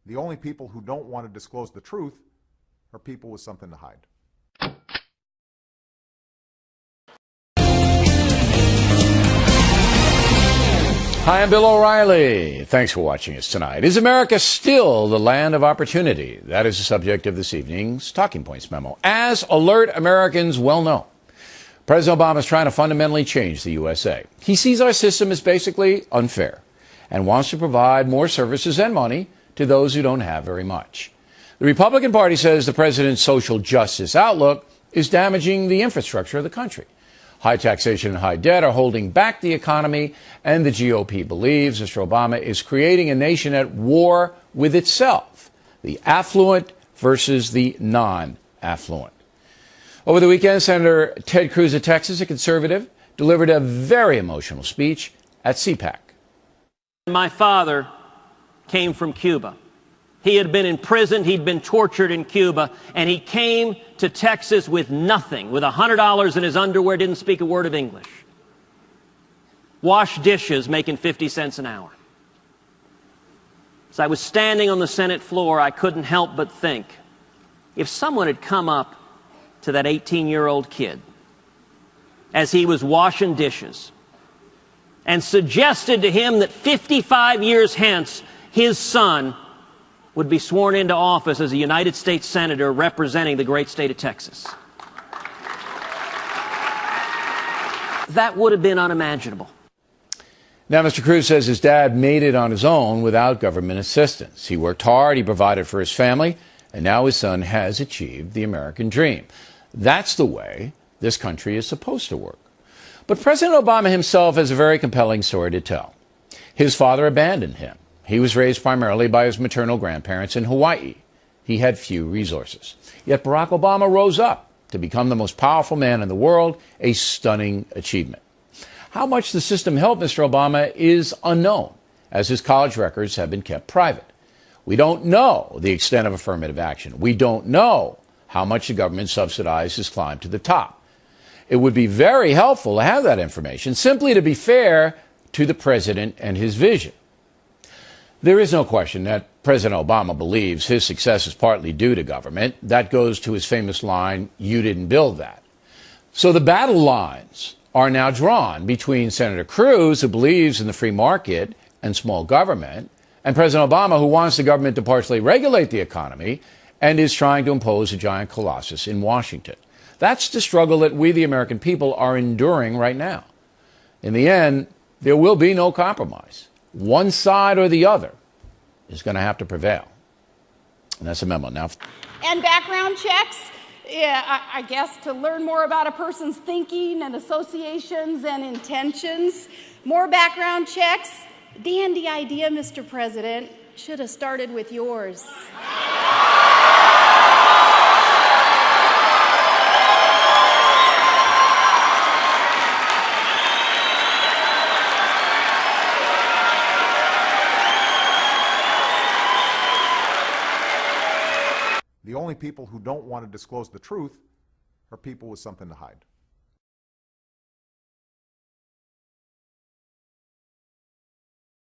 The only people who don't want to disclose the truth are people with something to hide. Hi, I'm Bill O'Reilly. Thanks for watching us tonight. Is America still the land of opportunity? That is the subject of this evening's Talking Points memo. As alert Americans well know, President Obama is trying to fundamentally change the USA. He sees our system as basically unfair and wants to provide more services and money to those who don't have very much. The Republican Party says the president's social justice outlook is damaging the infrastructure of the country. High taxation and high debt are holding back the economy, and the GOP believes Mr. Obama is creating a nation at war with itself, the affluent versus the non-affluent. Over the weekend, Senator Ted Cruz of Texas, a conservative, delivered a very emotional speech at CPAC. My father came from Cuba. He had been imprisoned, he'd been tortured in Cuba, and he came to Texas with nothing, with $100 in his underwear, didn't speak a word of English. Washed dishes, making 50 cents an hour. As I was standing on the Senate floor, I couldn't help but think, if someone had come up to that 18-year-old kid as he was washing dishes and suggested to him that 55 years hence, his son would be sworn into office as a United States Senator representing the great state of Texas. That would have been unimaginable. Now, Mr. Cruz says his dad made it on his own without government assistance. He worked hard, he provided for his family, and now his son has achieved the American dream. That's the way this country is supposed to work. But President Obama himself has a very compelling story to tell. His father abandoned him. He was raised primarily by his maternal grandparents in Hawaii. He had few resources. Yet Barack Obama rose up to become the most powerful man in the world, a stunning achievement. How much the system helped Mr. Obama is unknown, as his college records have been kept private. We don't know the extent of affirmative action. We don't know how much the government subsidized his climb to the top. It would be very helpful to have that information, simply to be fair to the president and his vision. There is no question that President Obama believes his success is partly due to government. That goes to his famous line, "You didn't build that." So the battle lines are now drawn between Senator Cruz, who believes in the free market and small government, and President Obama, who wants the government to partially regulate the economy and is trying to impose a giant colossus in Washington. That's the struggle that we, the American people, are enduring right now. In the end, there will be no compromise. One side or the other is going to have to prevail. And that's a memo. Now, and background checks, I guess to learn more about a person's thinking and associations and intentions. More background checks. Dandy idea, Mr. President. Should have started with yours. The only people who don't want to disclose the truth are people with something to hide.